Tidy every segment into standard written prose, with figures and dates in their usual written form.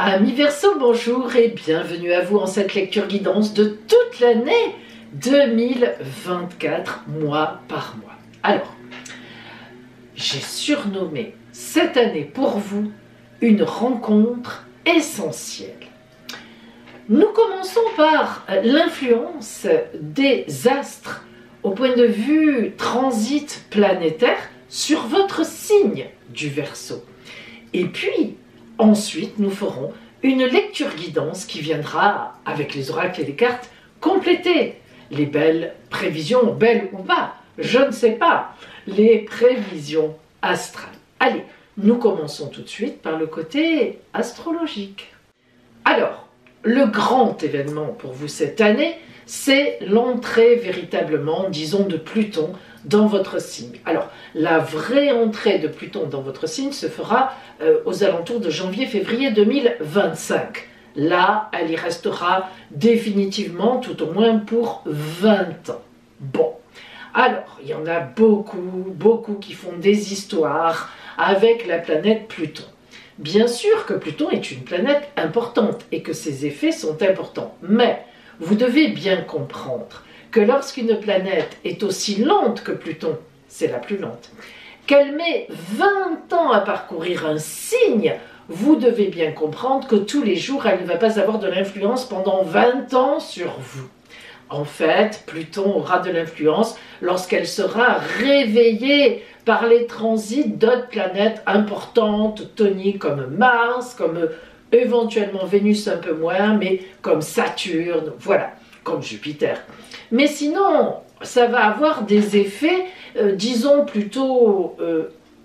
Amis Verseau, bonjour et bienvenue à vous en cette lecture guidance de toute l'année 2024, mois par mois. Alors, j'ai surnommé cette année pour vous une rencontre essentielle. Nous commençons par l'influence des astres au point de vue transit planétaire sur votre signe du Verseau. Et puis, ensuite, nous ferons une lecture guidance qui viendra, avec les oracles et les cartes, compléter les belles prévisions, belles ou pas, je ne sais pas, les prévisions astrales. Allez, nous commençons tout de suite par le côté astrologique. Alors, le grand événement pour vous cette année, c'est l'entrée véritablement, disons, de Pluton dans votre signe. Alors, la vraie entrée de Pluton dans votre signe se fera aux alentours de janvier-février 2025. Là, elle y restera définitivement, tout au moins pour 20 ans. Bon, alors, il y en a beaucoup qui font des histoires avec la planète Pluton. Bien sûr que Pluton est une planète importante et que ses effets sont importants, mais vous devez bien comprendre que lorsqu'une planète est aussi lente que Pluton, c'est la plus lente, qu'elle met 20 ans à parcourir un signe, vous devez bien comprendre que tous les jours, elle ne va pas avoir de l'influence pendant 20 ans sur vous. En fait, Pluton aura de l'influence lorsqu'elle sera réveillée par les transits d'autres planètes importantes, toniques comme Mars, comme éventuellement Vénus un peu moins, mais comme Saturne, voilà, comme Jupiter. Mais sinon, ça va avoir des effets, disons plutôt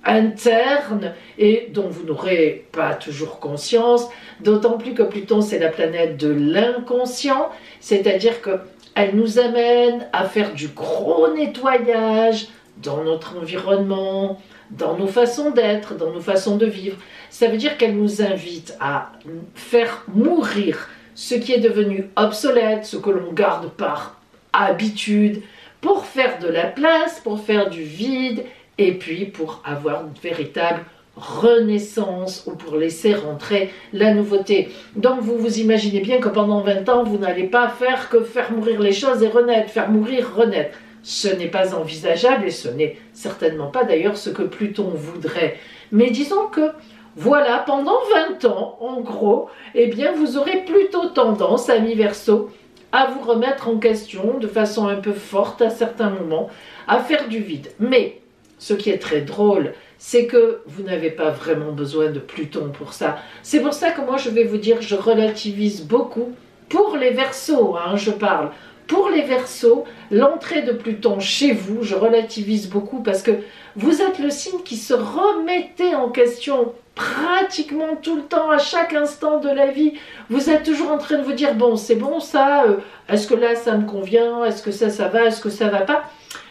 internes et dont vous n'aurez pas toujours conscience, d'autant plus que Pluton c'est la planète de l'inconscient, c'est-à-dire qu'elle nous amène à faire du gros nettoyage dans notre environnement, dans nos façons d'être, dans nos façons de vivre. Ça veut dire qu'elle nous invite à faire mourir ce qui est devenu obsolète, ce que l'on garde par habitude, pour faire de la place, pour faire du vide, et puis pour avoir une véritable renaissance ou pour laisser rentrer la nouveauté. Donc vous vous imaginez bien que pendant 20 ans, vous n'allez pas faire que faire mourir les choses et renaître, faire mourir, renaître. Ce n'est pas envisageable et ce n'est certainement pas d'ailleurs ce que Pluton voudrait. Mais disons que voilà, pendant 20 ans, en gros, eh bien vous aurez plutôt tendance, amis Verseau, à vous remettre en question de façon un peu forte à certains moments, à faire du vide. Mais ce qui est très drôle, c'est que vous n'avez pas vraiment besoin de Pluton pour ça. C'est pour ça que moi je vais vous dire, je relativise beaucoup pour les Verseaux, je parle. Pour les Verseaux, l'entrée de Pluton chez vous, je relativise beaucoup parce que vous êtes le signe qui se remettait en question pratiquement tout le temps, à chaque instant de la vie. Vous êtes toujours en train de vous dire, bon, c'est bon ça, est-ce que là ça me convient, est-ce que ça va, est-ce que ça va pas?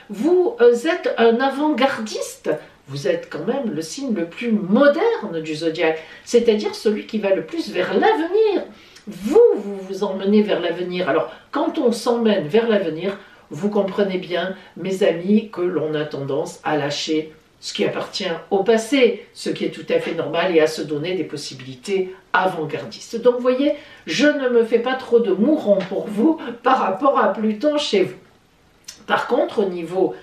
Vous êtes un avant-gardiste, vous êtes quand même le signe le plus moderne du zodiaque, c'est-à-dire celui qui va le plus vers l'avenir. Vous vous emmenez vers l'avenir. Alors, quand on s'emmène vers l'avenir, vous comprenez bien, mes amis, que l'on a tendance à lâcher ce qui appartient au passé, ce qui est tout à fait normal, et à se donner des possibilités avant-gardistes. Donc, vous voyez, je ne me fais pas trop de mourons pour vous par rapport à Pluton chez vous. Par contre, au niveau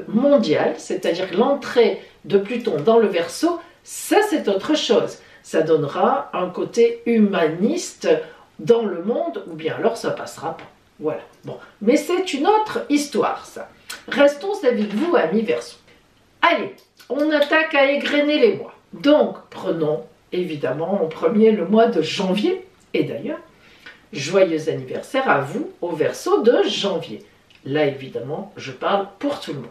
mondial, c'est-à-dire l'entrée de Pluton dans le Verseau, ça c'est autre chose. Ça donnera un côté humaniste dans le monde, ou bien alors ça passera pas. Voilà. Bon, mais c'est une autre histoire, ça. Restons avec vous, amis Verseau. Allez, on attaque à égrener les mois. Donc, prenons évidemment en premier le mois de janvier. Et d'ailleurs, joyeux anniversaire à vous au Verseau de janvier. Là, évidemment, je parle pour tout le monde.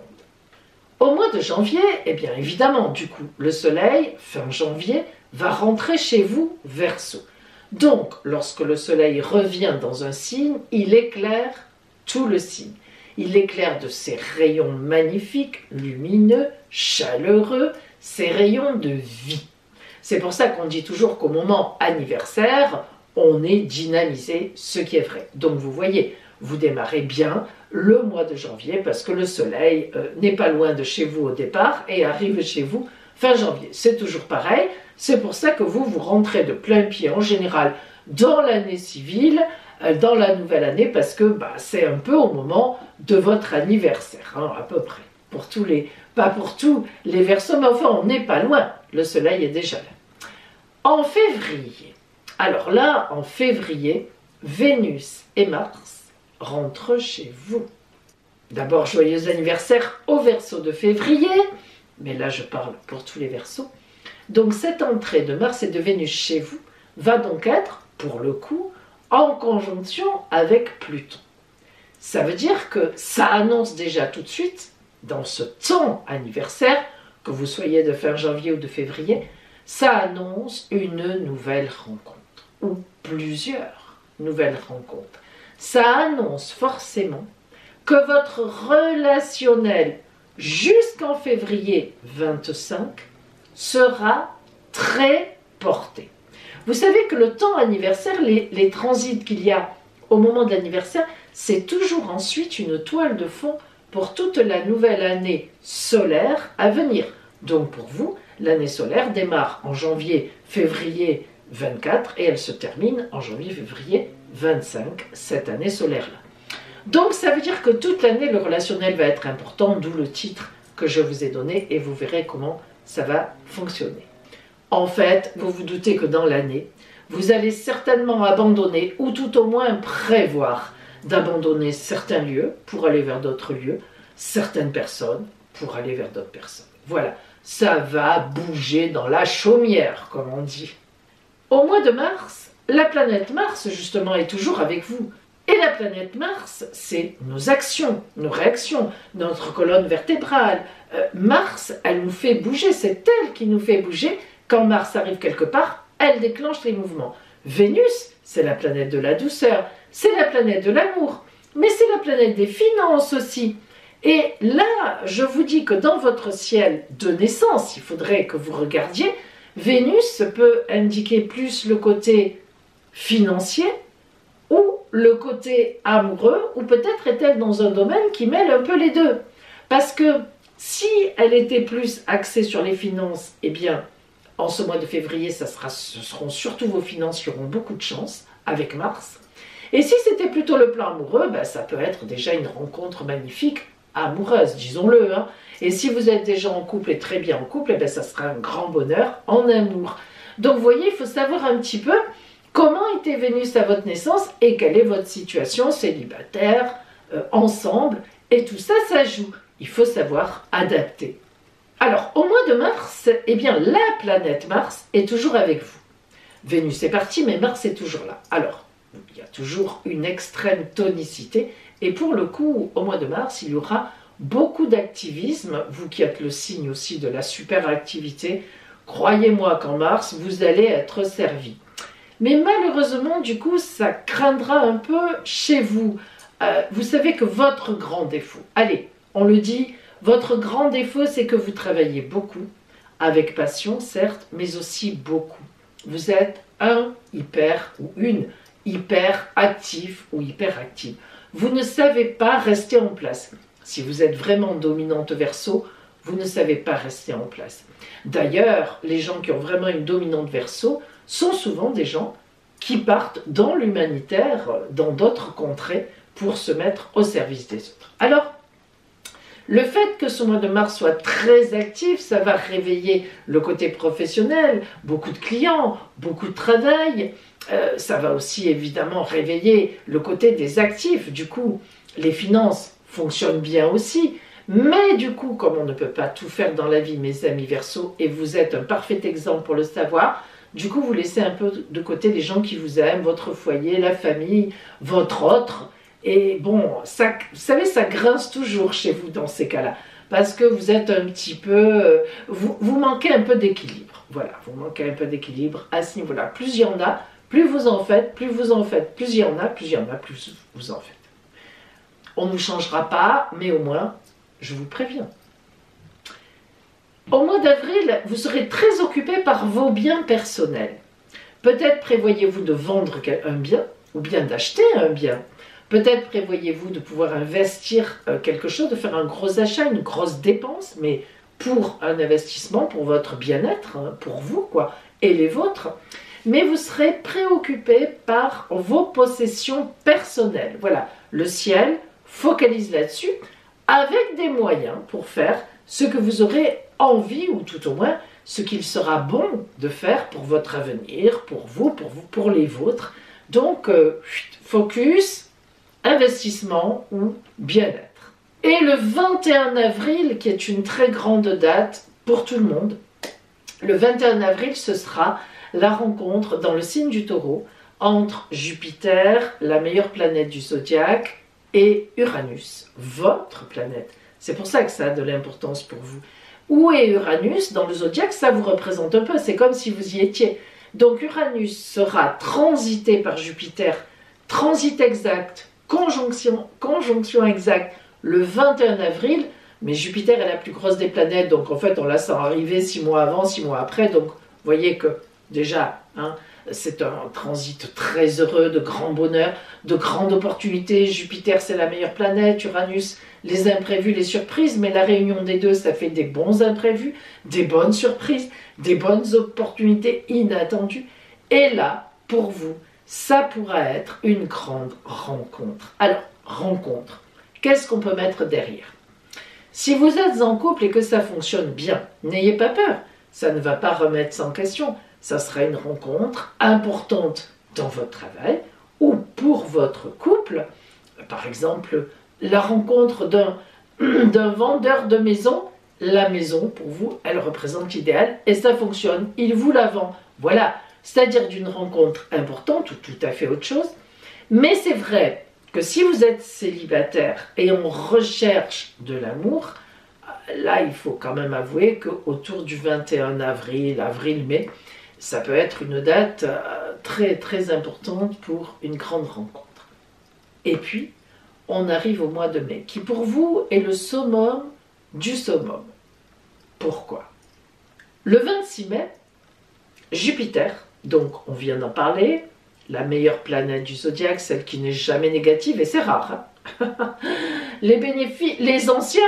Au mois de janvier, eh bien évidemment, du coup, le soleil, fin janvier, va rentrer chez vous, Verseau. Donc, lorsque le soleil revient dans un signe, il éclaire tout le signe. Il éclaire de ses rayons magnifiques, lumineux, chaleureux, ses rayons de vie. C'est pour ça qu'on dit toujours qu'au moment anniversaire, on est dynamisé, ce qui est vrai. Donc vous voyez, vous démarrez bien le mois de janvier parce que le soleil n'est pas loin de chez vous au départ et arrive chez vous fin janvier. C'est toujours pareil, C'est pour ça que vous rentrez de plein pied en général dans l'année civile, dans la nouvelle année, parce que c'est un peu au moment de votre anniversaire, hein, à peu près. Pour tous les, pas pour tous les Verseaux, mais enfin on n'est pas loin, le soleil est déjà là. En février, alors là, en février, Vénus et Mars rentrent chez vous. D'abord, joyeux anniversaire au Verseau de février, mais là je parle pour tous les Verseaux. Donc cette entrée de Mars et de Vénus chez vous va donc être, pour le coup, en conjonction avec Pluton. Ça veut dire que ça annonce déjà tout de suite, dans ce temps anniversaire, que vous soyez de fin janvier ou de février, ça annonce une nouvelle rencontre, ou plusieurs nouvelles rencontres. Ça annonce forcément que votre relationnel jusqu'en février 25 sera très porté. Vous savez que le temps anniversaire, les transits qu'il y a au moment de l'anniversaire, c'est toujours ensuite une toile de fond pour toute la nouvelle année solaire à venir. Donc pour vous, l'année solaire démarre en janvier-février 24 et elle se termine en janvier-février 25, cette année solaire-là. Donc ça veut dire que toute l'année, le relationnel va être important, d'où le titre que je vous ai donné et vous verrez comment ça va fonctionner. En fait, vous vous doutez que dans l'année, vous allez certainement abandonner ou tout au moins prévoir d'abandonner certains lieux pour aller vers d'autres lieux, certaines personnes pour aller vers d'autres personnes. Voilà, ça va bouger dans la chaumière, comme on dit. Au mois de mars, la planète Mars, justement, est toujours avec vous. Et la planète Mars, c'est nos actions, nos réactions, notre colonne vertébrale. Mars, elle nous fait bouger, c'est elle qui nous fait bouger. Quand Mars arrive quelque part, elle déclenche les mouvements. Vénus, c'est la planète de la douceur, c'est la planète de l'amour, mais c'est la planète des finances aussi. Et là, je vous dis que dans votre ciel de naissance, il faudrait que vous regardiez, Vénus peut indiquer plus le côté financier, ou le côté amoureux, ou peut-être est-elle dans un domaine qui mêle un peu les deux. Parce que si elle était plus axée sur les finances, eh bien, en ce mois de février, ce seront surtout vos finances qui auront beaucoup de chance avec Mars. Et si c'était plutôt le plan amoureux, ça peut être déjà une rencontre magnifique, amoureuse, disons-le. Hein. Et si vous êtes déjà en couple et très bien en couple, ça sera un grand bonheur en amour. Donc vous voyez, il faut savoir un petit peu comment était Vénus à votre naissance et quelle est votre situation célibataire, ensemble, et tout ça, ça joue. Il faut savoir adapter. Alors, au mois de mars, eh bien, la planète Mars est toujours avec vous. Vénus est partie, mais Mars est toujours là. Alors, il y a toujours une extrême tonicité, et pour le coup, au mois de mars, il y aura beaucoup d'activisme, vous qui êtes le signe aussi de la superactivité, croyez-moi qu'en mars, vous allez être servi. Mais malheureusement, du coup, ça craindra un peu chez vous. Vous savez que votre grand défaut, allez, on le dit, votre grand défaut, c'est que vous travaillez beaucoup, avec passion, certes, mais aussi beaucoup. Vous êtes un hyper ou une hyper actif ou hyper active. Vous ne savez pas rester en place. Si vous êtes vraiment dominante Verseau, vous ne savez pas rester en place. D'ailleurs, les gens qui ont vraiment une dominante Verseau sont souvent des gens qui partent dans l'humanitaire, dans d'autres contrées, pour se mettre au service des autres. Alors, le fait que ce mois de mars soit très actif, ça va réveiller le côté professionnel, beaucoup de clients, beaucoup de travail. Ça va aussi évidemment réveiller le côté des actifs. Du coup, les finances fonctionnent bien aussi. Mais du coup, comme on ne peut pas tout faire dans la vie, mes amis Verseau, et vous êtes un parfait exemple pour le savoir, du coup, vous laissez un peu de côté les gens qui vous aiment, votre foyer, la famille, votre autre. Et bon, ça, vous savez, ça grince toujours chez vous dans ces cas-là. Parce que vous êtes un petit peu... vous manquez un peu d'équilibre. Voilà, vous manquez un peu d'équilibre à ce niveau-là. Plus il y en a, plus vous en faites, plus vous en faites. Plus il y en a, plus il y en a, plus vous en faites. On ne vous changera pas, mais au moins, je vous préviens. Au mois d'avril, vous serez très occupé par vos biens personnels. Peut-être prévoyez-vous de vendre un bien ou bien d'acheter un bien. Peut-être prévoyez-vous de pouvoir investir quelque chose, de faire un gros achat, une grosse dépense, mais pour un investissement, pour votre bien-être, hein, pour vous, quoi. et les vôtres, mais vous serez préoccupé par vos possessions personnelles. Voilà, le ciel focalise là-dessus avec des moyens pour faire ce que vous aurez envie, ou tout au moins ce qu'il sera bon de faire pour votre avenir, pour les vôtres. Donc, focus, investissement ou bien-être. Et le 21 avril, qui est une très grande date pour tout le monde, le 21 avril, ce sera la rencontre dans le signe du Taureau entre Jupiter, la meilleure planète du zodiaque, et Uranus, votre planète. C'est pour ça que ça a de l'importance pour vous. Où est Uranus dans le zodiaque? Ça vous représente un peu, c'est comme si vous y étiez. Donc Uranus sera transité par Jupiter, transit exact, conjonction exacte, le 21 avril, mais Jupiter est la plus grosse des planètes, donc en fait on la sent arriver 6 mois avant, 6 mois après, donc vous voyez que déjà, hein, c'est un transit très heureux, de grand bonheur, de grandes opportunités. Jupiter, c'est la meilleure planète, Uranus, les imprévus, les surprises, mais la réunion des deux, ça fait des bons imprévus, des bonnes surprises, des bonnes opportunités inattendues. Et là, pour vous, ça pourra être une grande rencontre. Alors, rencontre, qu'est-ce qu'on peut mettre derrière? Si vous êtes en couple et que ça fonctionne bien, n'ayez pas peur, ça ne va pas remettre ça en question. Ça sera une rencontre importante dans votre travail ou pour votre couple. Par exemple, la rencontre d'un vendeur de maison. La maison, pour vous, elle représente l'idéal et ça fonctionne. Il vous la vend. Voilà, c'est-à-dire d'une rencontre importante ou tout à fait autre chose. Mais c'est vrai que si vous êtes célibataire et on recherche de l'amour, là, il faut quand même avouer qu'autour du 21 avril, avril-mai, ça peut être une date très très importante pour une grande rencontre. Et puis, on arrive au mois de mai, qui pour vous est le summum du summum. Pourquoi? Le 26 mai, Jupiter, donc on vient d'en parler, la meilleure planète du zodiaque, celle qui n'est jamais négative, et c'est rare, hein. Les anciens,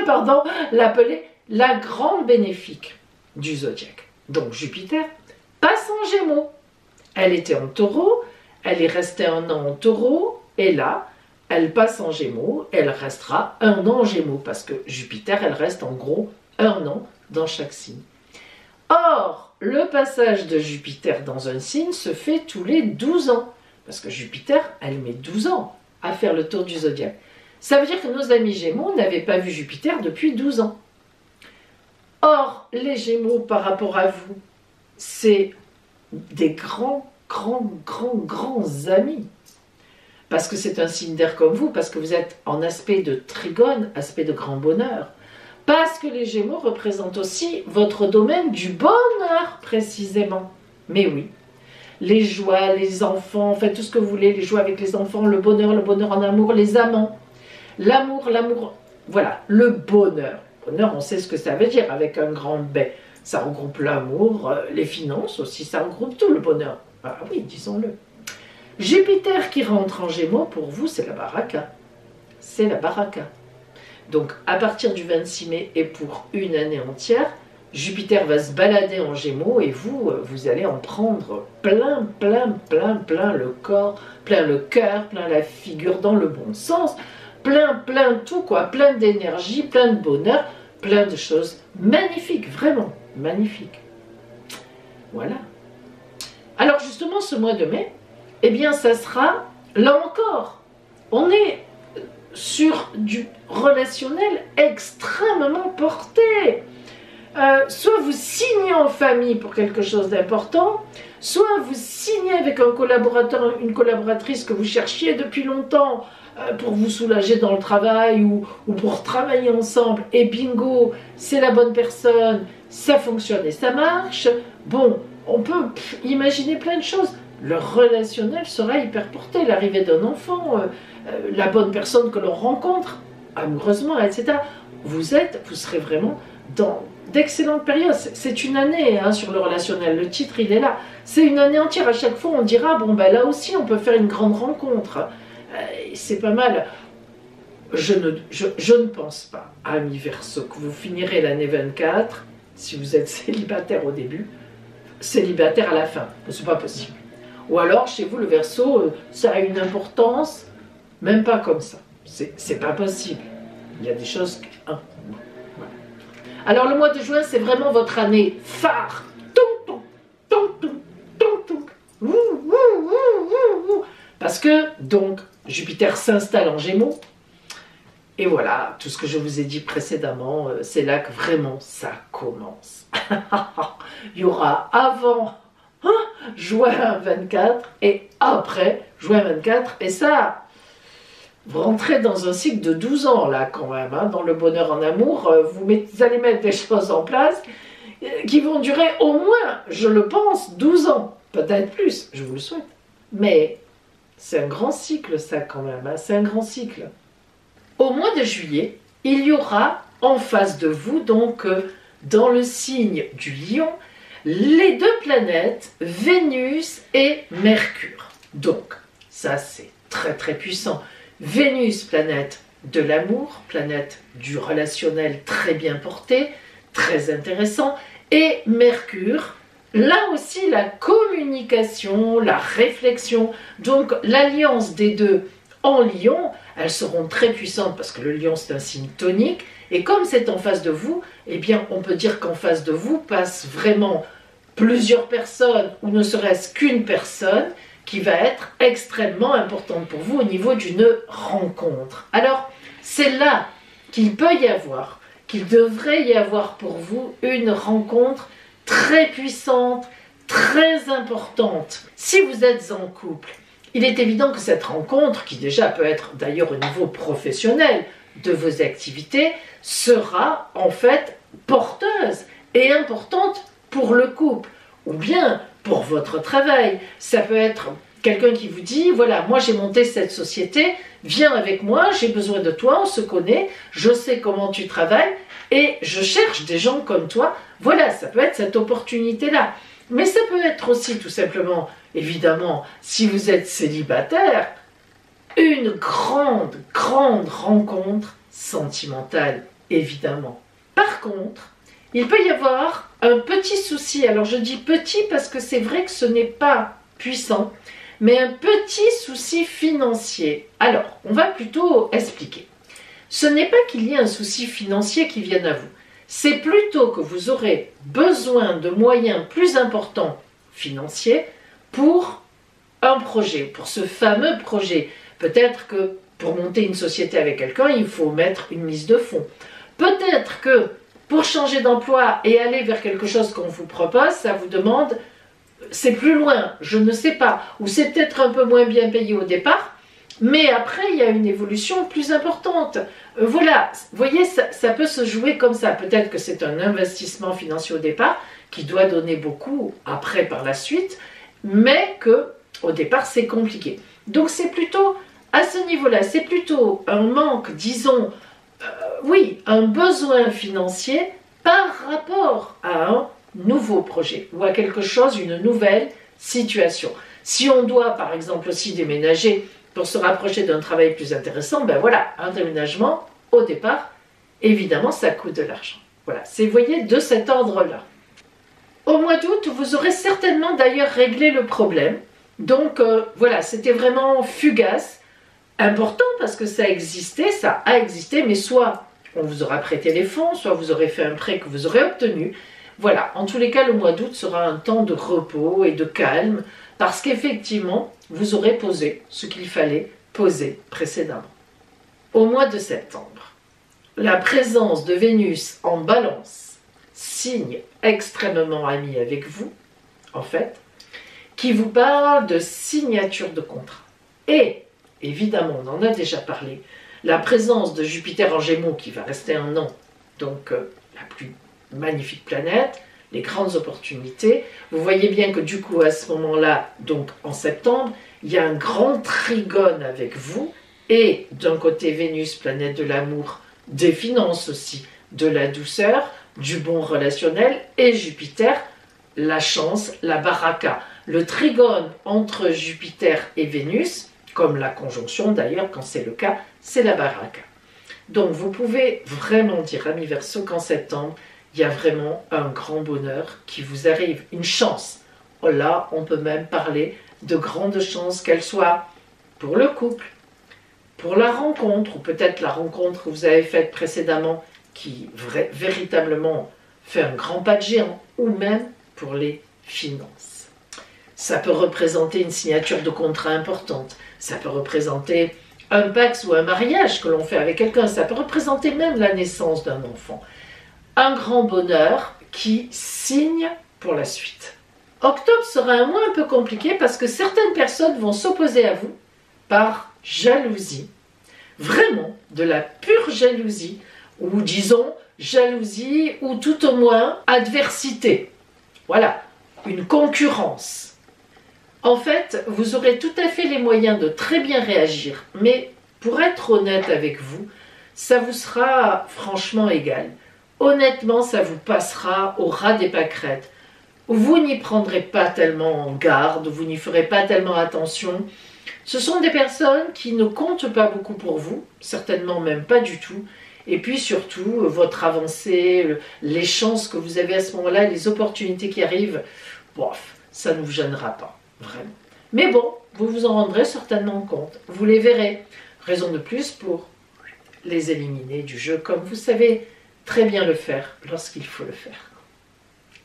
l'appelaient la grande bénéfique du zodiaque. Donc Jupiter passe en Gémeaux. Elle était en Taureau, elle est restée 1 an en Taureau, et là, elle passe en Gémeaux, elle restera 1 an en Gémeaux, parce que Jupiter, elle reste en gros 1 an dans chaque signe. Or, le passage de Jupiter dans un signe se fait tous les 12 ans, parce que Jupiter, elle met 12 ans à faire le tour du zodiaque. Ça veut dire que nos amis Gémeaux n'avaient pas vu Jupiter depuis 12 ans. Or, les Gémeaux, par rapport à vous, c'est des grands amis. Parce que c'est un signe d'air comme vous, parce que vous êtes en aspect de trigone, aspect de grand bonheur. Parce que les Gémeaux représentent aussi votre domaine du bonheur, précisément. Mais oui, les joies, les enfants, faites tout ce que vous voulez, les joies avec les enfants, le bonheur en amour, les amants, l'amour, voilà, le bonheur. Bonheur, on sait ce que ça veut dire avec un grand B. Ça regroupe l'amour, les finances aussi, ça regroupe tout le bonheur. Ah oui, disons-le. Jupiter qui rentre en Gémeaux, pour vous, c'est la baraka. C'est la baraka. Donc, à partir du 26 mai et pour une année entière, Jupiter va se balader en Gémeaux et vous, vous allez en prendre plein le corps, plein le cœur, plein la figure dans le bon sens, plein tout quoi, plein d'énergie, plein de bonheur, plein de choses magnifiques, vraiment magnifiques. Voilà. Alors justement, ce mois de mai, eh bien, ça sera, là encore, on est sur du relationnel extrêmement porté. Soit vous signez en famille pour quelque chose d'important, soit vous signez avec un collaborateur, une collaboratrice que vous cherchiez depuis longtemps pour vous soulager dans le travail ou pour travailler ensemble, et bingo, c'est la bonne personne, ça fonctionne et ça marche. Bon, on peut imaginer plein de choses. Le relationnel sera hyper porté, l'arrivée d'un enfant, la bonne personne que l'on rencontre, amoureusement, etc. Vous serez vraiment dans d'excellentes périodes. C'est une année hein, sur le relationnel, le titre il est là. C'est une année entière, à chaque fois on dira, bon ben là aussi on peut faire une grande rencontre. C'est pas mal. Je ne pense pas, amis Verseau, que vous finirez l'année 24, si vous êtes célibataire au début, célibataire à la fin. C'est pas possible. Ou alors, chez vous, le Verseau, ça a une importance, même pas comme ça. C'est pas possible. Il y a des choses... Hein, voilà. Alors, le mois de juin, c'est vraiment votre année phare. Parce que, donc, Jupiter s'installe en Gémeaux. Et voilà, tout ce que je vous ai dit précédemment, c'est là que vraiment ça commence. Il y aura avant juin 24 et après juin 24. Et ça, vous rentrez dans un cycle de 12 ans là quand même, hein, dans le bonheur en amour. Vous allez mettre des choses en place qui vont durer au moins, je le pense, 12 ans. Peut-être plus, je vous le souhaite. Mais c'est un grand cycle ça quand même, hein, c'est un grand cycle. Au mois de juillet, il y aura en face de vous, donc dans le signe du Lion, les deux planètes, Vénus et Mercure. Donc, ça c'est très très puissant. Vénus, planète de l'amour, planète du relationnel très bien porté, très intéressant, et Mercure, là aussi la communication, la réflexion, donc l'alliance des deux en Lion, elles seront très puissantes parce que le Lion c'est un signe tonique, et comme c'est en face de vous, eh bien on peut dire qu'en face de vous passent vraiment plusieurs personnes, ou ne serait-ce qu'une personne, qui va être extrêmement importante pour vous au niveau d'une rencontre. Alors, c'est là qu'il peut y avoir, qu'il devrait y avoir pour vous une rencontre très puissante, très importante. Si vous êtes en couple, il est évident que cette rencontre, qui déjà peut être d'ailleurs au niveau professionnel de vos activités, sera en fait porteuse et importante pour le couple, ou bien pour votre travail. Ça peut être quelqu'un qui vous dit, voilà, moi j'ai monté cette société, viens avec moi, j'ai besoin de toi, on se connaît, je sais comment tu travailles, et je cherche des gens comme toi. Voilà, ça peut être cette opportunité-là. Mais ça peut être aussi tout simplement, évidemment, si vous êtes célibataire, une grande, grande rencontre sentimentale, évidemment. Par contre, il peut y avoir un petit souci. Alors je dis petit parce que c'est vrai que ce n'est pas puissant, mais un petit souci financier. Alors, on va plutôt expliquer. Ce n'est pas qu'il y ait un souci financier qui vienne à vous. C'est plutôt que vous aurez besoin de moyens plus importants financiers pour un projet, pour ce fameux projet. Peut-être que pour monter une société avec quelqu'un, il faut mettre une mise de fonds. Peut-être que pour changer d'emploi et aller vers quelque chose qu'on vous propose, ça vous demande, c'est plus loin, je ne sais pas, ou c'est peut-être un peu moins bien payé au départ, mais après il y a une évolution plus importante. Voilà, vous voyez, ça peut se jouer comme ça. Peut-être que c'est un investissement financier au départ qui doit donner beaucoup après par la suite, mais que au départ c'est compliqué. Donc c'est plutôt à ce niveau-là, c'est plutôt un manque, disons, oui, un besoin financier par rapport à un nouveau projet ou à quelque chose, une nouvelle situation. Si on doit par exemple aussi déménager pour se rapprocher d'un travail plus intéressant, ben voilà, un déménagement, au départ, évidemment, ça coûte de l'argent. Voilà, c'est, vous voyez, de cet ordre-là. Au mois d'août, vous aurez certainement d'ailleurs réglé le problème. Donc, voilà, c'était vraiment fugace, important parce que ça a existé, mais soit on vous aura prêté les fonds, soit vous aurez fait un prêt que vous aurez obtenu. Voilà, en tous les cas, le mois d'août sera un temps de repos et de calme, parce qu'effectivement, vous aurez posé ce qu'il fallait poser précédemment. Au mois de septembre, la présence de Vénus en Balance, signe extrêmement ami avec vous, en fait, qui vous parle de signature de contrat. Et, évidemment, on en a déjà parlé, la présence de Jupiter en Gémeaux, qui va rester un an, donc la plus magnifique planète, les grandes opportunités. Vous voyez bien que du coup, à ce moment-là, donc en septembre, il y a un grand trigone avec vous, et d'un côté Vénus, planète de l'amour, des finances aussi, de la douceur, du bon relationnel, et Jupiter, la chance, la baraka. Le trigone entre Jupiter et Vénus, comme la conjonction d'ailleurs quand c'est le cas, c'est la baraka. Donc vous pouvez vraiment dire, amis Verseau, qu'en septembre, il y a vraiment un grand bonheur qui vous arrive, une chance. Oh là, on peut même parler de grandes chances, qu'elles soient pour le couple, pour la rencontre, ou peut-être la rencontre que vous avez faite précédemment qui véritablement fait un grand pas de géant, ou même pour les finances. Ça peut représenter une signature de contrat importante, ça peut représenter un Pacs ou un mariage que l'on fait avec quelqu'un, ça peut représenter même la naissance d'un enfant. Un grand bonheur qui signe pour la suite. Octobre sera un mois un peu compliqué parce que certaines personnes vont s'opposer à vous par jalousie. Vraiment, de la pure jalousie, ou disons jalousie, ou tout au moins adversité. Voilà, une concurrence. En fait, vous aurez tout à fait les moyens de très bien réagir, mais pour être honnête avec vous, ça vous sera franchement égal. Honnêtement, ça vous passera au ras des pâquerettes. Vous n'y prendrez pas tellement en garde, vous n'y ferez pas tellement attention. Ce sont des personnes qui ne comptent pas beaucoup pour vous, certainement même pas du tout. Et puis surtout, votre avancée, les chances que vous avez à ce moment-là, les opportunités qui arrivent, bof, ça ne vous gênera pas, vraiment. Mais bon, vous vous en rendrez certainement compte, vous les verrez. Raison de plus pour les éliminer du jeu, comme vous savez très bien le faire lorsqu'il faut le faire.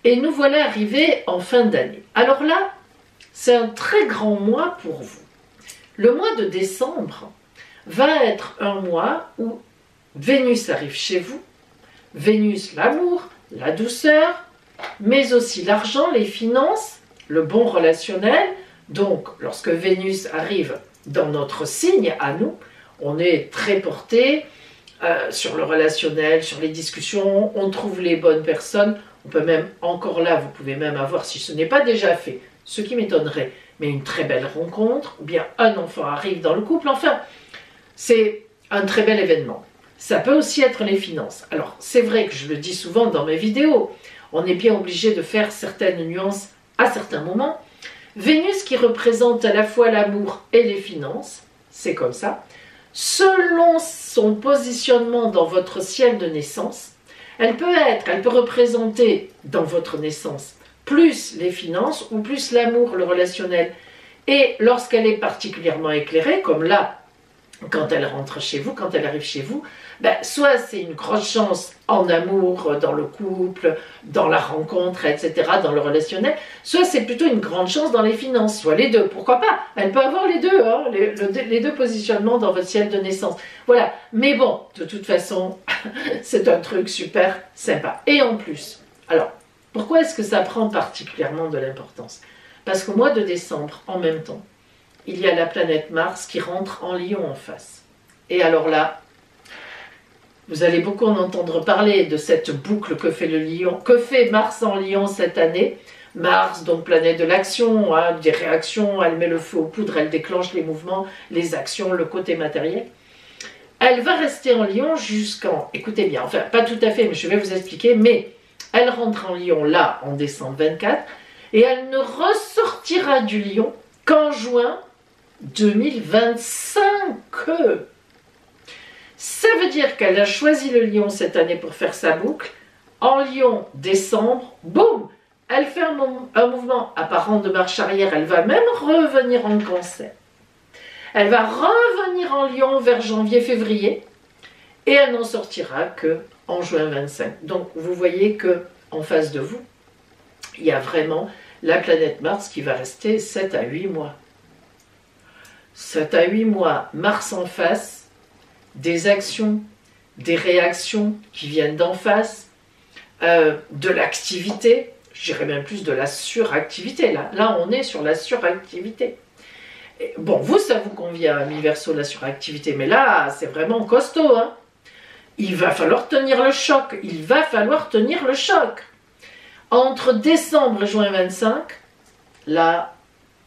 Et nous voilà arrivés en fin d'année. Alors là, c'est un très grand mois pour vous. Le mois de décembre va être un mois où Vénus arrive chez vous. Vénus, l'amour, la douceur, mais aussi l'argent, les finances, le bon relationnel. Donc, lorsque Vénus arrive dans notre signe, à nous, on est très porté sur le relationnel, sur les discussions, on trouve les bonnes personnes. On peut même, encore là, vous pouvez même avoir, si ce n'est pas déjà fait, ce qui m'étonnerait, mais une très belle rencontre, ou bien un enfant arrive dans le couple, enfin, c'est un très bel événement. Ça peut aussi être les finances. Alors, c'est vrai que je le dis souvent dans mes vidéos, on est bien obligé de faire certaines nuances à certains moments. Vénus qui représente à la fois l'amour et les finances, c'est comme ça. Selon son positionnement dans votre ciel de naissance, elle peut représenter dans votre naissance plus les finances ou plus l'amour, le relationnel. Et lorsqu'elle est particulièrement éclairée, comme là, quand elle rentre chez vous, quand elle arrive chez vous, soit c'est une grosse chance en amour, dans le couple, dans la rencontre, etc., dans le relationnel, soit c'est plutôt une grande chance dans les finances, soit les deux, pourquoi pas, elle peut avoir les deux, hein, les deux positionnements dans votre ciel de naissance. Voilà, mais bon, de toute façon, c'est un truc super sympa. Et en plus, alors, pourquoi est-ce que ça prend particulièrement de l'importance? Parce qu'au mois de décembre, en même temps, il y a la planète Mars qui rentre en Lion en face. Et alors là, vous allez beaucoup en entendre parler de cette boucle que fait le Lion, que fait Mars en Lion cette année. Mars, donc planète de l'action, hein, des réactions, elle met le feu aux poudres, elle déclenche les mouvements, les actions, le côté matériel. Elle va rester en Lion jusqu'en, écoutez bien, enfin pas tout à fait, mais je vais vous expliquer, mais elle rentre en Lion là, en décembre 24, et elle ne ressortira du Lion qu'en juin 2025. Ça veut dire qu'elle a choisi le Lion cette année pour faire sa boucle. En Lion, décembre, boum, elle fait un mouvement apparent de marche arrière. Elle va même revenir en Cancer. Elle va revenir en Lion vers janvier-février et elle n'en sortira que en juin 25. Donc vous voyez que en face de vous, il y a vraiment la planète Mars qui va rester 7 à 8 mois. 7 à 8 mois, Mars en face, des actions, des réactions qui viennent d'en face, de l'activité, je dirais même plus de la suractivité. Là, on est sur la suractivité. Et bon, vous, ça vous convient, mi-verso, la suractivité, mais là, c'est vraiment costaud, hein. Il va falloir tenir le choc, il va falloir tenir le choc. Entre décembre et juin 25, là,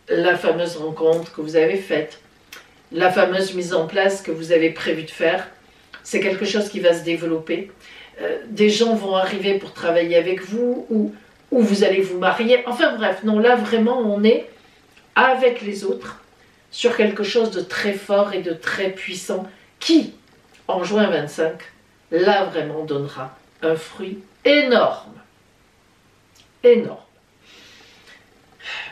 la fameuse rencontre que vous avez faite, la fameuse mise en place que vous avez prévu de faire, c'est quelque chose qui va se développer. Des gens vont arriver pour travailler avec vous, ou vous allez vous marier. Enfin bref, non, là vraiment on est avec les autres sur quelque chose de très fort et de très puissant qui, en juin 25, là vraiment donnera un fruit énorme. Énorme.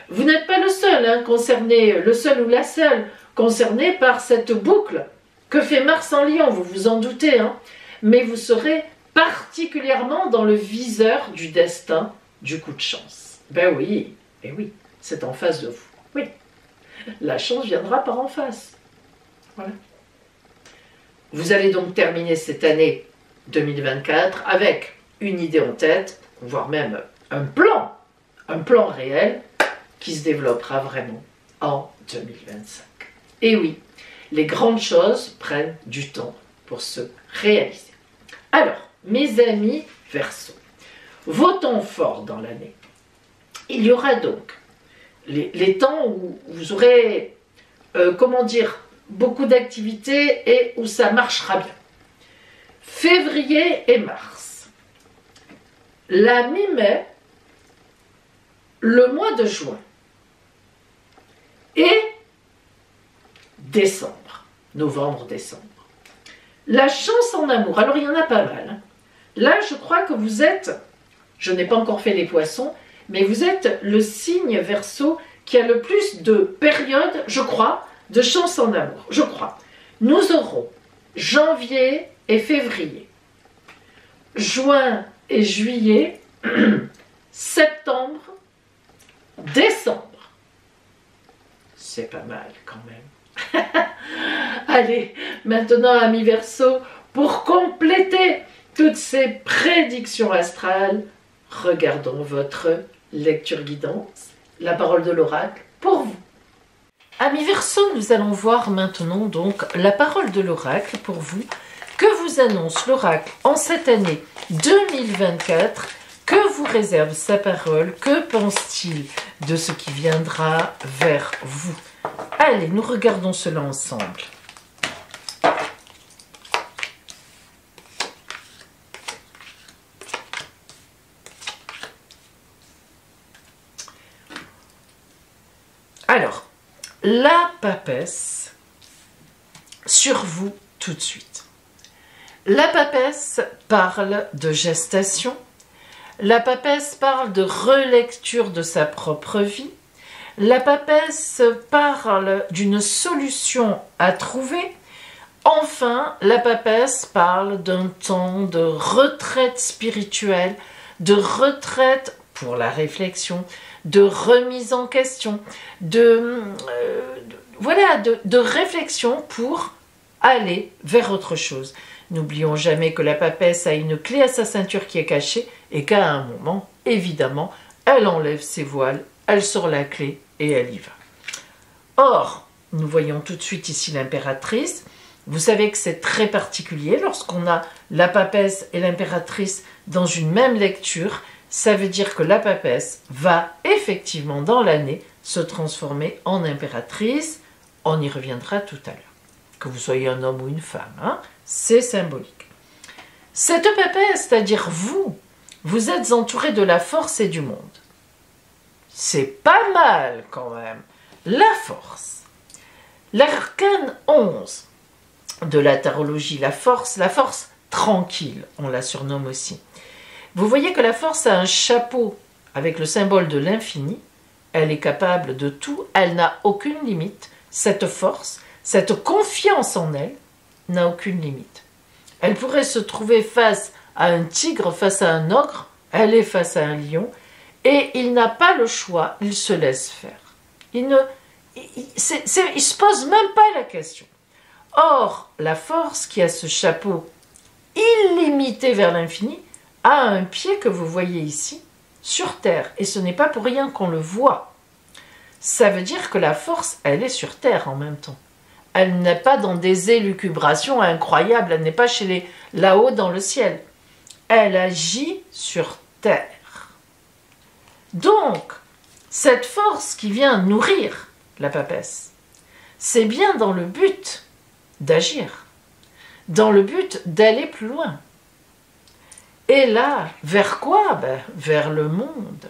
Vous n'êtes pas le seul concerné, le seul ou la seule concernée par cette boucle que fait Mars en Lion, vous vous en doutez, mais vous serez particulièrement dans le viseur du destin, du coup de chance. Ben oui, et oui, c'est en face de vous. Oui, la chance viendra par en face. Voilà. Vous allez donc terminer cette année 2024 avec une idée en tête, voire même un plan réel qui se développera vraiment en 2025. Et oui, les grandes choses prennent du temps pour se réaliser. Alors, mes amis Verseau, vos temps forts dans l'année. Il y aura donc les temps où vous aurez, beaucoup d'activités et où ça marchera bien. Février et mars. La mi-mai, le mois de juin et décembre, novembre-décembre. La chance en amour, alors il y en a pas mal. Là, je crois que vous êtes, je n'ai pas encore fait les poissons, mais vous êtes le signe Verseau qui a le plus de périodes, je crois, de chance en amour, je crois. Nous aurons janvier et février, juin et juillet, septembre, décembre. C'est pas mal quand même. Allez, maintenant, amis Verseau, pour compléter toutes ces prédictions astrales, regardons votre lecture guidance, la parole de l'oracle pour vous. Amis Verseau, nous allons voir maintenant donc la parole de l'oracle pour vous. Que vous annonce l'oracle en cette année 2024? Que vous réserve sa parole? Que pense-t-il de ce qui viendra vers vous? Allez, nous regardons cela ensemble. Alors, la papesse sur vous tout de suite. La papesse parle de gestation. La papesse parle de relecture de sa propre vie. La papesse parle d'une solution à trouver. Enfin, la papesse parle d'un temps de retraite spirituelle, de retraite pour la réflexion, de remise en question, de réflexion pour aller vers autre chose. N'oublions jamais que la papesse a une clé à sa ceinture qui est cachée et qu'à un moment, évidemment, elle enlève ses voiles, elle sort la clé et elle y va. Or, nous voyons tout de suite ici l'impératrice. Vous savez que c'est très particulier lorsqu'on a la papesse et l'impératrice dans une même lecture. Ça veut dire que la papesse va effectivement dans l'année se transformer en impératrice. On y reviendra tout à l'heure. Que vous soyez un homme ou une femme, c'est symbolique. Cette papesse, c'est-à-dire vous, vous êtes entouré de la force et du monde. C'est pas mal quand même. La force. L'arcane 11 de la tarologie, la force tranquille, on la surnomme aussi. Vous voyez que la force a un chapeau avec le symbole de l'infini. Elle est capable de tout, elle n'a aucune limite. Cette force, cette confiance en elle n'a aucune limite. Elle pourrait se trouver face à un tigre, face à un ogre, elle est face à un lion, et il n'a pas le choix, il se laisse faire. Il ne se pose même pas la question. Or, la force qui a ce chapeau illimité vers l'infini a un pied que vous voyez ici, sur terre, et ce n'est pas pour rien qu'on le voit. Ça veut dire que la force, elle est sur terre en même temps. Elle n'est pas dans des élucubrations incroyables, elle n'est pas là-haut dans le ciel. Elle agit sur terre. Donc, cette force qui vient nourrir la papesse, c'est bien dans le but d'agir, dans le but d'aller plus loin. Et là, vers quoi? Vers le monde.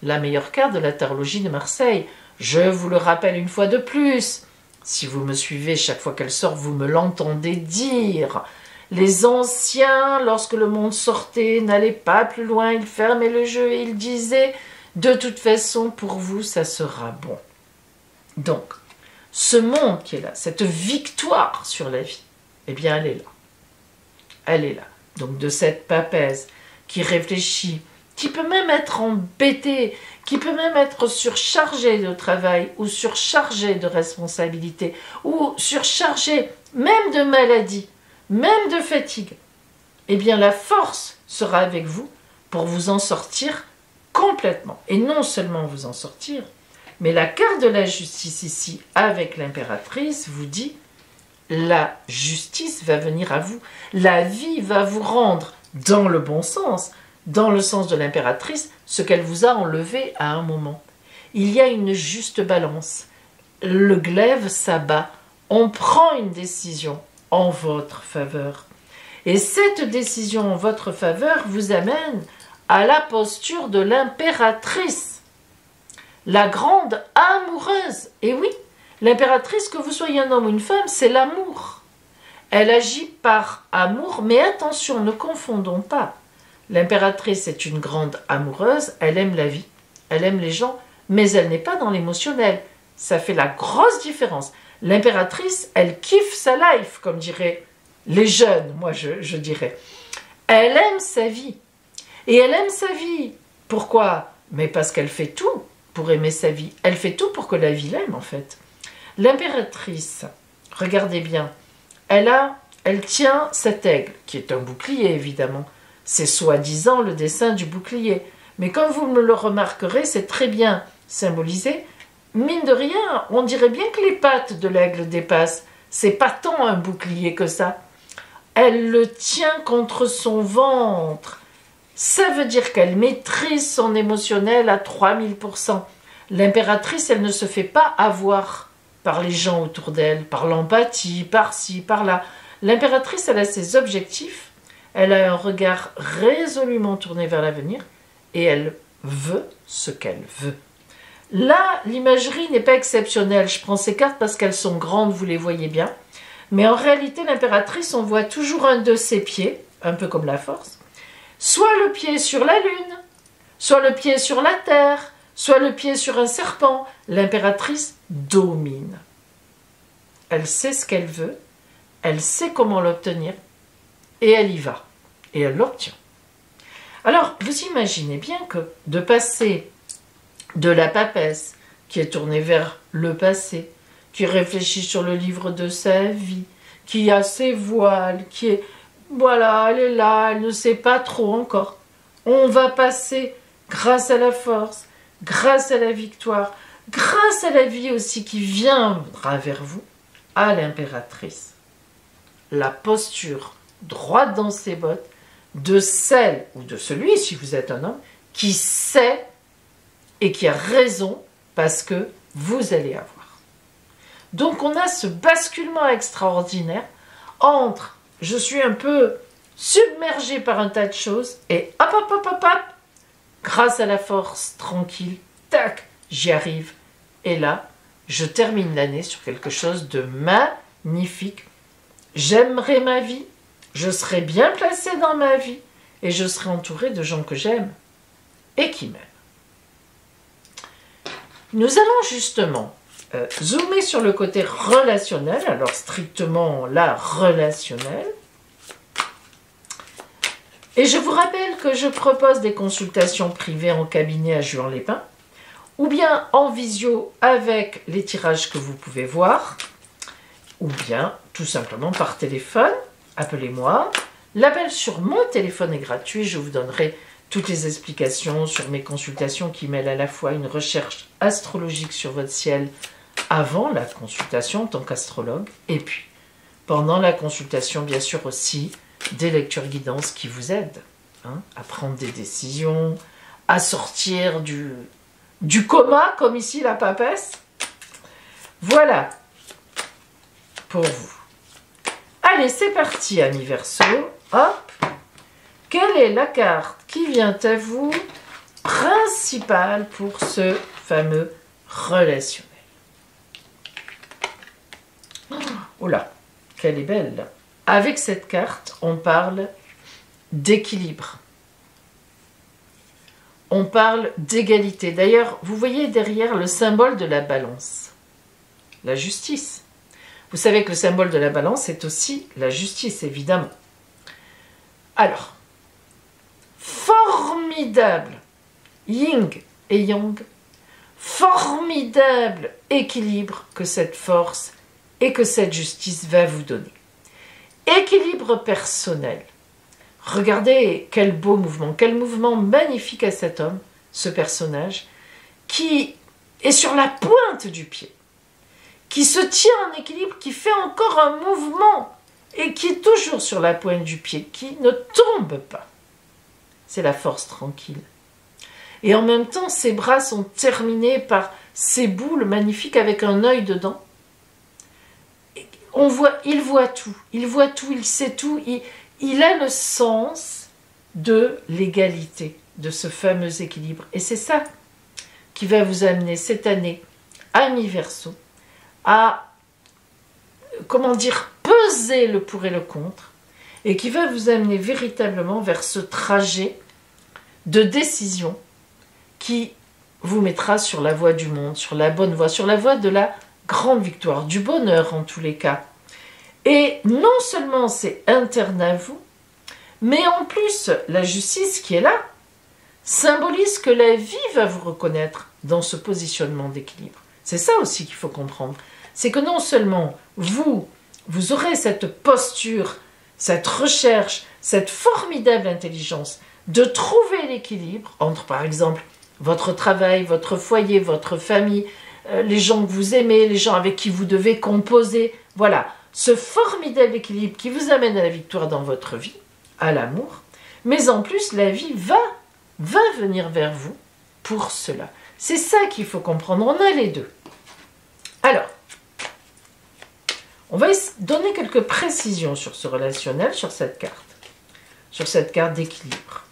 La meilleure carte de la tarologie de Marseille. Je vous le rappelle une fois de plus. Si vous me suivez chaque fois qu'elle sort, vous me l'entendez dire. Les anciens, lorsque le monde sortait, n'allaient pas plus loin, ils fermaient le jeu et ils disaient « De toute façon, pour vous, ça sera bon ». Donc, ce monde qui est là, cette victoire sur la vie, eh bien, elle est là. Elle est là. Donc, de cette papesse qui réfléchit, qui peut même être embêtée, qui peut même être surchargée de travail ou surchargée de responsabilités ou surchargée même de maladie, même de fatigue, eh bien la force sera avec vous pour vous en sortir complètement. Et non seulement vous en sortir, mais la carte de la justice ici avec l'impératrice vous dit la justice va venir à vous, la vie va vous rendre dans le bon sens, dans le sens de l'impératrice, ce qu'elle vous a enlevé à un moment. Il y a une juste balance. Le glaive s'abat. On prend une décision en votre faveur. Et cette décision en votre faveur vous amène à la posture de l'impératrice, la grande amoureuse. Et oui, l'impératrice, que vous soyez un homme ou une femme, c'est l'amour. Elle agit par amour, mais attention, ne confondons pas. L'impératrice est une grande amoureuse, elle aime la vie, elle aime les gens, mais elle n'est pas dans l'émotionnel. Ça fait la grosse différence. L'impératrice, elle kiffe sa life, comme diraient les jeunes, moi je dirais. Elle aime sa vie. Et elle aime sa vie. Pourquoi? Mais parce qu'elle fait tout pour aimer sa vie. Elle fait tout pour que la vie l'aime, en fait. L'impératrice, regardez bien, elle tient cet aigle, qui est un bouclier, évidemment. C'est soi-disant le dessin du bouclier. Mais comme vous me le remarquerez, c'est très bien symbolisé. Mine de rien, on dirait bien que les pattes de l'aigle dépassent. C'est pas tant un bouclier que ça. Elle le tient contre son ventre. Ça veut dire qu'elle maîtrise son émotionnel à 3000%. L'impératrice, elle ne se fait pas avoir par les gens autour d'elle, par l'empathie, par-ci, par-là. L'impératrice, elle a ses objectifs. Elle a un regard résolument tourné vers l'avenir et elle veut ce qu'elle veut. Là, l'imagerie n'est pas exceptionnelle. Je prends ces cartes parce qu'elles sont grandes, vous les voyez bien. Mais en réalité, l'impératrice, on voit toujours un de ses pieds, un peu comme la force. Soit le pied sur la lune, soit le pied sur la terre, soit le pied sur un serpent. L'impératrice domine. Elle sait ce qu'elle veut, elle sait comment l'obtenir, et elle y va, et elle l'obtient. Alors, vous imaginez bien que de passer de la papesse, qui est tournée vers le passé, qui réfléchit sur le livre de sa vie, qui a ses voiles, qui est, voilà, elle est là, elle ne sait pas trop encore. On va passer, grâce à la force, grâce à la victoire, grâce à la vie aussi qui viendra vers vous, à l'impératrice. La posture droite dans ses bottes de celle ou de celui, si vous êtes un homme, qui sait et qui a raison parce que vous allez avoir. Donc on a ce basculement extraordinaire entre je suis un peu submergé par un tas de choses et hop hop hop hop hop, grâce à la force tranquille, tac, j'y arrive. Et là, je termine l'année sur quelque chose de magnifique. J'aimerai ma vie, je serai bien placé dans ma vie et je serai entouré de gens que j'aime et qui m'aiment. Nous allons justement zoomer sur le côté relationnel, alors strictement là, relationnel. Et je vous rappelle que je propose des consultations privées en cabinet à Juan-les-Pins, ou bien en visio avec les tirages que vous pouvez voir, ou bien tout simplement par téléphone, appelez-moi. L'appel sur mon téléphone est gratuit, je vous donnerai toutes les explications sur mes consultations qui mêlent à la fois une recherche astrologique sur votre ciel avant la consultation en tant qu'astrologue, et puis pendant la consultation, bien sûr aussi, des lectures guidances qui vous aident à prendre des décisions, à sortir du coma, comme ici la papesse. Voilà pour vous. Allez, c'est parti, amis Verseau. Hop. Quelle est la carte qui vient à vous principale pour ce fameux relationnel? Oh là, qu'elle est belle. avec cette carte, on parle d'équilibre. On parle d'égalité. D'ailleurs, vous voyez derrière le symbole de la balance, la justice. Vous savez que le symbole de la balance est aussi la justice, évidemment. Alors, formidable yin et yang, formidable équilibre que cette force et que cette justice va vous donner. Équilibre personnel. Regardez quel beau mouvement magnifique à cet homme, ce personnage, qui est sur la pointe du pied, qui se tient en équilibre, qui fait encore un mouvement et qui est toujours sur la pointe du pied, qui ne tombe pas. C'est la force tranquille. Et en même temps, ses bras sont terminés par ces boules magnifiques avec un œil dedans. Il voit tout, il sait tout, il a le sens de l'égalité, de ce fameux équilibre. Et c'est ça qui va vous amener cette année, ami Verseau, à, comment dire, peser le pour et le contre, et qui va vous amener véritablement vers ce trajet de décision qui vous mettra sur la voie du monde, sur la bonne voie, sur la voie de la grande victoire, du bonheur en tous les cas. Et non seulement c'est interne à vous, mais en plus, la justice qui est là symbolise que la vie va vous reconnaître dans ce positionnement d'équilibre. C'est ça aussi qu'il faut comprendre. C'est que non seulement vous aurez cette posture, cette recherche, cette formidable intelligence de trouver l'équilibre entre, par exemple, votre travail, votre foyer, votre famille, les gens que vous aimez, les gens avec qui vous devez composer. Voilà, ce formidable équilibre qui vous amène à la victoire dans votre vie, à l'amour, mais en plus, la vie va venir vers vous pour cela. C'est ça qu'il faut comprendre, on a les deux. Alors, on va donner quelques précisions sur ce relationnel, sur cette carte d'équilibre.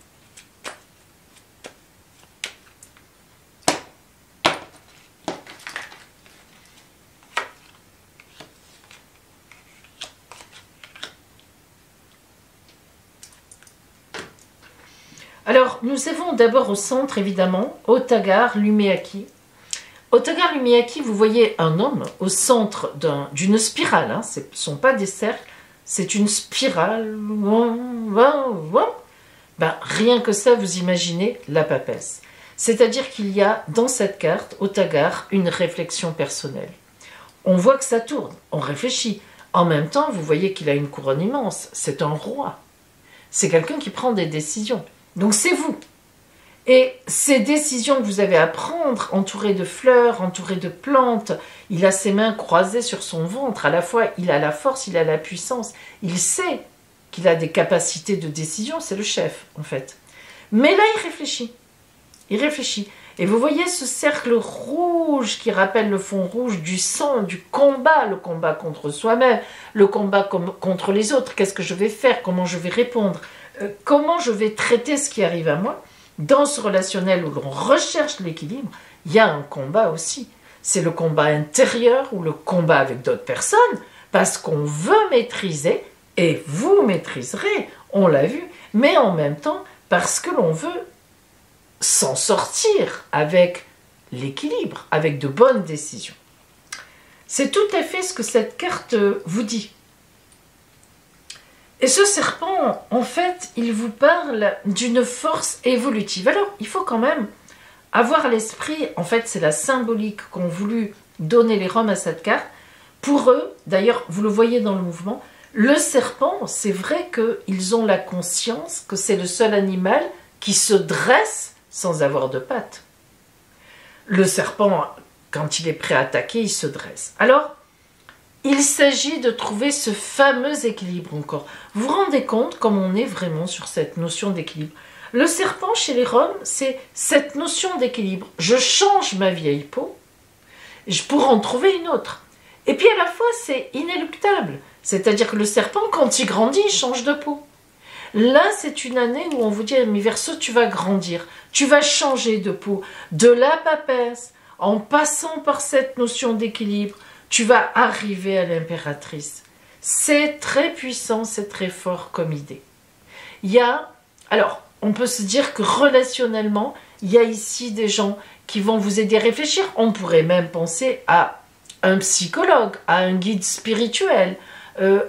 Alors, nous avons d'abord au centre, évidemment, Otagar Lumeaki. Otagar Lumeaki, vous voyez un homme au centre d'une spirale. Hein, ce ne sont pas des cercles, c'est une spirale. Ben, rien que ça, vous imaginez la papesse. C'est-à-dire qu'il y a dans cette carte, Otagar, une réflexion personnelle. On voit que ça tourne, on réfléchit. En même temps, vous voyez qu'il a une couronne immense. C'est un roi. C'est quelqu'un qui prend des décisions. Donc c'est vous. Et ces décisions que vous avez à prendre, entouré de fleurs, entouré de plantes, il a ses mains croisées sur son ventre. À la fois, il a la force, il a la puissance. Il sait qu'il a des capacités de décision. C'est le chef, en fait. Mais là, il réfléchit. Il réfléchit. Et vous voyez ce cercle rouge qui rappelle le fond rouge du sang, du combat. Le combat contre soi-même, le combat contre les autres. Qu'est-ce que je vais faire? Comment je vais répondre? Comment je vais traiter ce qui arrive à moi? Dans ce relationnel où l'on recherche l'équilibre, il y a un combat aussi. C'est le combat intérieur ou le combat avec d'autres personnes, parce qu'on veut maîtriser, et vous maîtriserez, on l'a vu, mais en même temps, parce que l'on veut s'en sortir avec l'équilibre, avec de bonnes décisions. C'est tout à fait ce que cette carte vous dit. Et ce serpent, en fait, il vous parle d'une force évolutive. Alors, il faut quand même avoir l'esprit, en fait, c'est la symbolique qu'ont voulu donner les Roms à cette carte. Pour eux, d'ailleurs, vous le voyez dans le mouvement, le serpent, c'est vrai qu'ils ont la conscience que c'est le seul animal qui se dresse sans avoir de pattes. Le serpent, quand il est prêt à attaquer, il se dresse. Alors, il s'agit de trouver ce fameux équilibre encore. Vous vous rendez compte comme on est vraiment sur cette notion d'équilibre. Le serpent chez les Roms, c'est cette notion d'équilibre. Je change ma vieille peau pour en trouver une autre. Et puis à la fois, c'est inéluctable. C'est-à-dire que le serpent, quand il grandit, il change de peau. Là, c'est une année où on vous dit, mais Verseau, tu vas grandir, tu vas changer de peau. De la papesse, en passant par cette notion d'équilibre, tu vas arriver à l'impératrice. C'est très puissant, c'est très fort comme idée. Il y a, alors, on peut se dire que relationnellement, il y a ici des gens qui vont vous aider à réfléchir. On pourrait même penser à un psychologue, à un guide spirituel,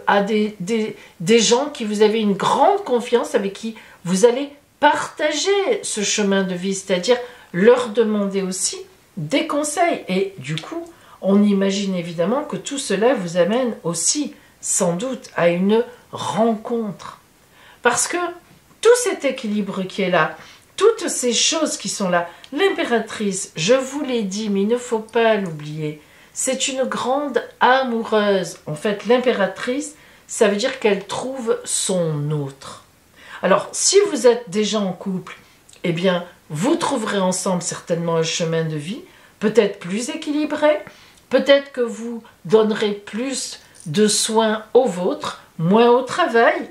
à des gens qui vous avez une grande confiance, avec qui vous allez partager ce chemin de vie, c'est-à-dire leur demander aussi des conseils. Et du coup, on imagine évidemment que tout cela vous amène aussi, sans doute, à une rencontre. Parce que tout cet équilibre qui est là, toutes ces choses qui sont là, l'impératrice, je vous l'ai dit, mais il ne faut pas l'oublier, c'est une grande amoureuse. En fait, l'impératrice, ça veut dire qu'elle trouve son autre. Alors, si vous êtes déjà en couple, eh bien, vous trouverez ensemble certainement un chemin de vie, peut-être plus équilibré, peut-être que vous donnerez plus de soins au vôtre, moins au travail.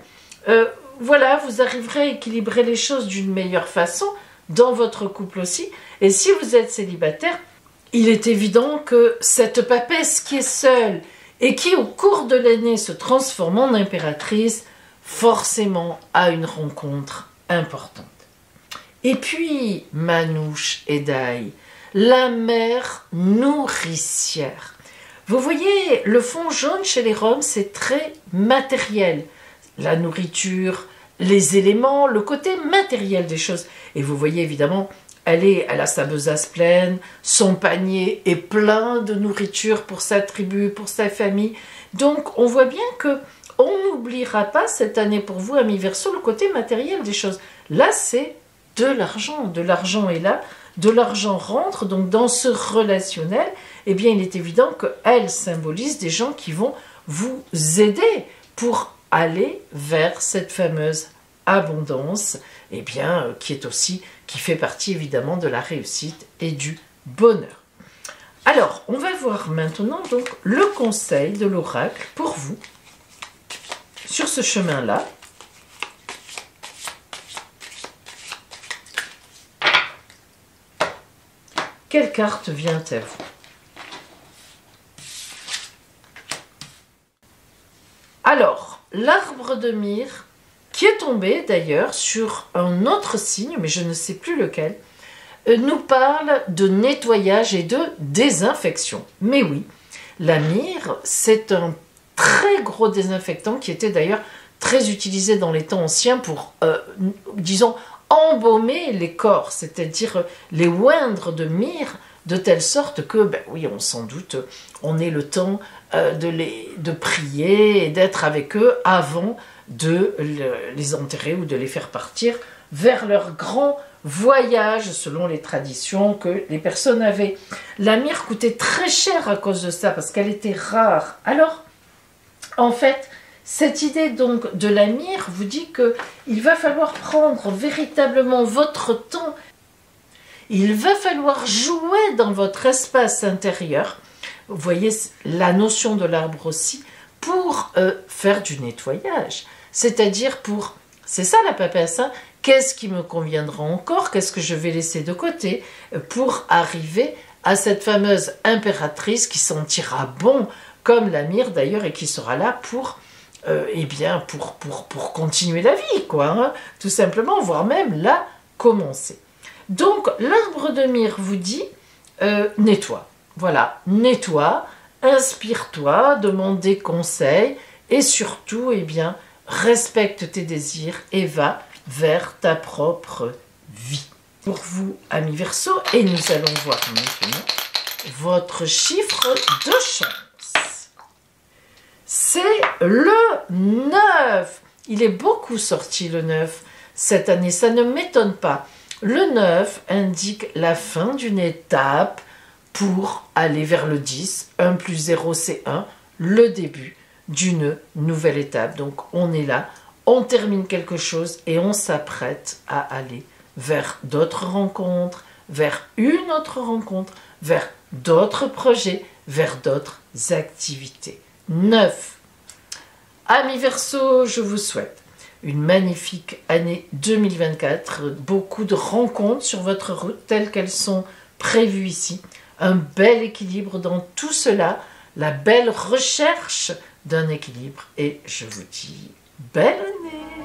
Voilà, vous arriverez à équilibrer les choses d'une meilleure façon, dans votre couple aussi. Et si vous êtes célibataire, il est évident que cette papesse qui est seule et qui, au cours de l'année, se transforme en impératrice, forcément a une rencontre importante. Et puis, Manouche et Daï, la mère nourricière. Vous voyez, le fond jaune chez les Roms, c'est très matériel. La nourriture, les éléments, le côté matériel des choses. Et vous voyez évidemment, elle a sa besace pleine, son panier est plein de nourriture pour sa tribu, pour sa famille. Donc on voit bien que on n'oubliera pas cette année pour vous, amis Verseau, le côté matériel des choses. Là, c'est de l'argent est là, de l'argent rentre, donc dans ce relationnel, eh bien il est évident qu'elle symbolise des gens qui vont vous aider pour aller vers cette fameuse abondance, eh bien, qui fait partie évidemment de la réussite et du bonheur. Alors, on va voir maintenant donc le conseil de l'oracle pour vous sur ce chemin-là. Quelle carte vient à vous? Alors, l'arbre de myrrhe, qui est tombé d'ailleurs sur un autre signe, mais je ne sais plus lequel, nous parle de nettoyage et de désinfection. Mais oui, la myrrhe, c'est un très gros désinfectant qui était d'ailleurs très utilisé dans les temps anciens pour, disons, embaumer les corps, c'est-à-dire les oindre de myrrhe, de telle sorte que, ben oui, on sans doute, on ait le temps de prier et d'être avec eux avant de les enterrer ou de les faire partir vers leur grand voyage selon les traditions que les personnes avaient. La myrrhe coûtait très cher à cause de ça, parce qu'elle était rare. Alors, en fait, cette idée donc de la myrrhe vous dit qu'il va falloir prendre véritablement votre temps. Il va falloir jouer dans votre espace intérieur. Vous voyez la notion de l'arbre aussi, pour faire du nettoyage. C'est-à-dire pour, c'est ça la papesse, hein, qu'est-ce qui me conviendra encore, qu'est-ce que je vais laisser de côté pour arriver à cette fameuse impératrice qui sentira bon, comme la myrrhe d'ailleurs, et qui sera là pour, eh bien, pour continuer la vie, quoi, hein, tout simplement, voire même la commencer. Donc, l'arbre de myrrhe vous dit, nettoie. Voilà, nettoie, inspire-toi, demande des conseils et surtout, eh bien, respecte tes désirs et va vers ta propre vie. Pour vous, amis Verseau, et nous allons voir maintenant votre chiffre de chance. C'est le 9. Il est beaucoup sorti le 9 cette année, ça ne m'étonne pas. Le 9 indique la fin d'une étape pour aller vers le 10. 1 plus 0, c'est 1. Le début d'une nouvelle étape. Donc, on est là, on termine quelque chose et on s'apprête à aller vers d'autres rencontres, vers une autre rencontre, vers d'autres projets, vers d'autres activités. 9. Amis Verseau, je vous souhaite une magnifique année 2024, beaucoup de rencontres sur votre route telles qu'elles sont prévues ici, un bel équilibre dans tout cela, la belle recherche d'un équilibre et je vous dis belle année!